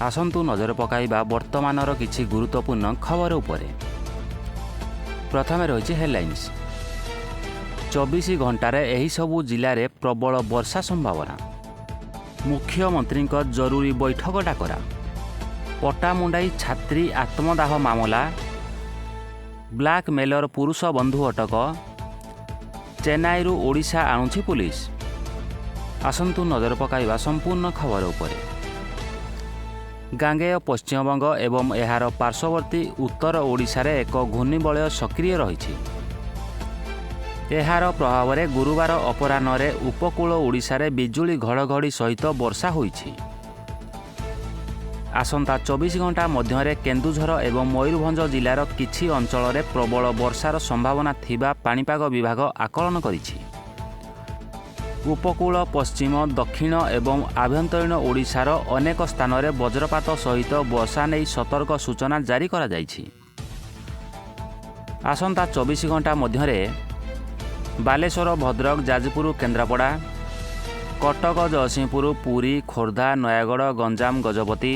आसंतु नजर पकाइबा वर्तमानर किछि गुरुत्वपूर्ण खबर उपरे। प्रथम रही हेडलाइंस। 24 घंटार एही सबु जिले में प्रबल वर्षा संभावना। मुख्यमंत्री जरूरी बैठक डाकरा। पट्टामुंडाई छात्री आत्मदाह मामला। ब्लैकमेलर पुरुष बंधु अटक। चेन्नई ओडिशा आणुछि पुलिस। आसंतु नजर पकाइबा संपूर्ण खबर उपरे। गांगेय पश्चिमबंग एवं एहार पार्श्ववर्ती उत्तर ओडिशार एक घूर्णिबलय सक्रिय रही। एहार प्रभाव में गुरुवार अपराह्न उपकूल ओडिशार बिजुली घड़घड़ी सहित वर्षा होईछि। आसंता 24 घंटा मध्य केन्दुझर एवं मयूरभंज जिलार किछि अंचल प्रबल वर्षार संभावना थिबा पाणीपाग विभाग आकलन करिछि। उपकूल पश्चिम दक्षिण एवं आभ्यंतरीण ओडिशार अनेक स्थान में वज्रपात सहित वर्षा नहीं सतर्क सूचना जारी करा जाइछि। आसंता 24 घंटा मध्य बालेश्वर भद्रक जाजपुर केन्द्रापड़ा कटक जयसिंहपुर पुरी खोर्धा नयागढ़ गंजाम गजपति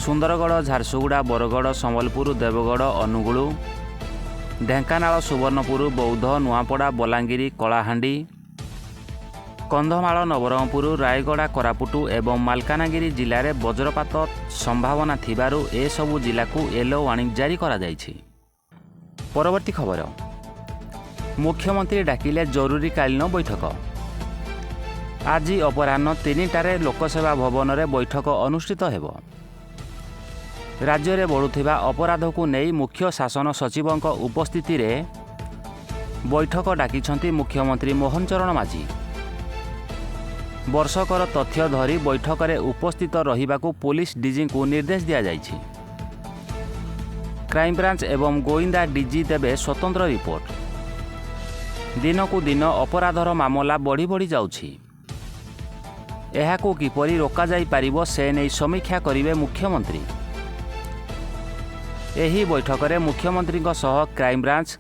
सुंदरगढ़ झारसुगुड़ा बरगढ़ संबलपुर देवगढ़ अनुगुल ढेंकानाल सुवर्णपुर बौद्ध नुआपड़ा बलांगीर कलाहांडी कंधमाल नवरंगपुर रायगड़ा कोरापुट एवं मालकानगिरी जिले में वज्रपात संभावना थिबारु ए सबु जिला को येलो वार्निंग जारी करा जाइछि। परवर्ती खबर। मुख्यमंत्री डाकिले जरूरीकालीन बैठक। आज अपराह्न 3टारे लोकसेवा भवन में बैठक अनुष्ठित हेब। राज्य में बढ़ुथिबा अपराध को नहीं मुख्य शासन सचिवों उपस्थिति रे बैठक डाकिछंती मुख्यमंत्री मोहन चरण माझी। वर्षकर तथ्य धरी बैठक में उपस्थित रहिबाकू पुलिस डीजी को निर्देश दिया जाइछि। क्राइमब्रांच एवं गोइंदा डीजी देवे स्वतंत्र रिपोर्ट। दिन को दिन अपराधर मामला बढ़ी बढ़ी जाउछि। एहाकू किपरि रोका जाई पारिबो से नहीं समीक्षा करिवे मुख्यमंत्री। एही बैठक में मुख्यमंत्री सह क्राइमब्रांच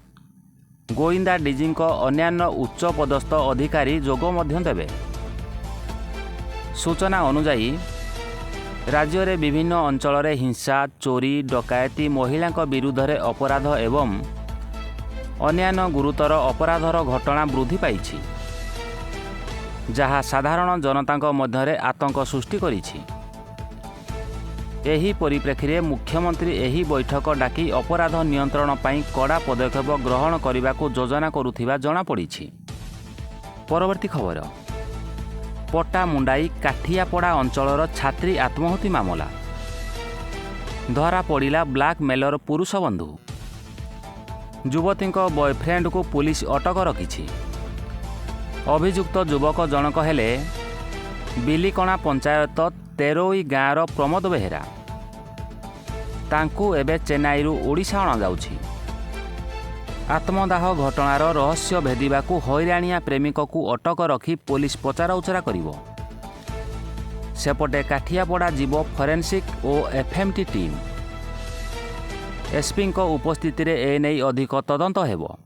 गोइंदा डीजी अन्यान्य उच्च पदस्थ अधिकारी जोग मध्य देवे। सूचना अनुजाई राज्य में विभिन्न अंचल में हिंसा चोरी डकायती महिला विरुद्ध रे अपराध एवं अन्यान्य गुरुतर अपराधर घटना वृद्धि पाइछि, जहाँ साधारण जनता मध्य आतंक सृष्टि करिछि। एही परिप्रेक्षी में मुख्यमंत्री एही बैठक डाकी अपराध नियंत्रण पाई कड़ा पदक्षेप ग्रहण करने को योजना करुथिबा जଣା पड़िछि। परवर्ती खबर। पट्टामुंडाई काठियापड़ा अंचलर छात्री आत्महत्या मामला। धरा पड़ा ब्लैकमेलर पुरुष बंधु। युवती बॉयफ्रेंड को पुलिस अटक रखिछि। अभियुक्त युवक जनक हेले बिलिकणा पंचायत तेरोई गाँवर प्रमोद बेहेरा। तांकू एबे चेन्नई ओडिशा अणा जाउछि। आत्मदाह घटनार रहस्य भेदिबाकू हैरानिया प्रेमिक को अटक रखी पुलिस पचराउचरा करिवो। सेपटे काठियापड़ा जीव फरेन्सिक और एफएमटी टीम। एसपी उपस्थिति रे ए नहीं अधिक तदंत हेबो।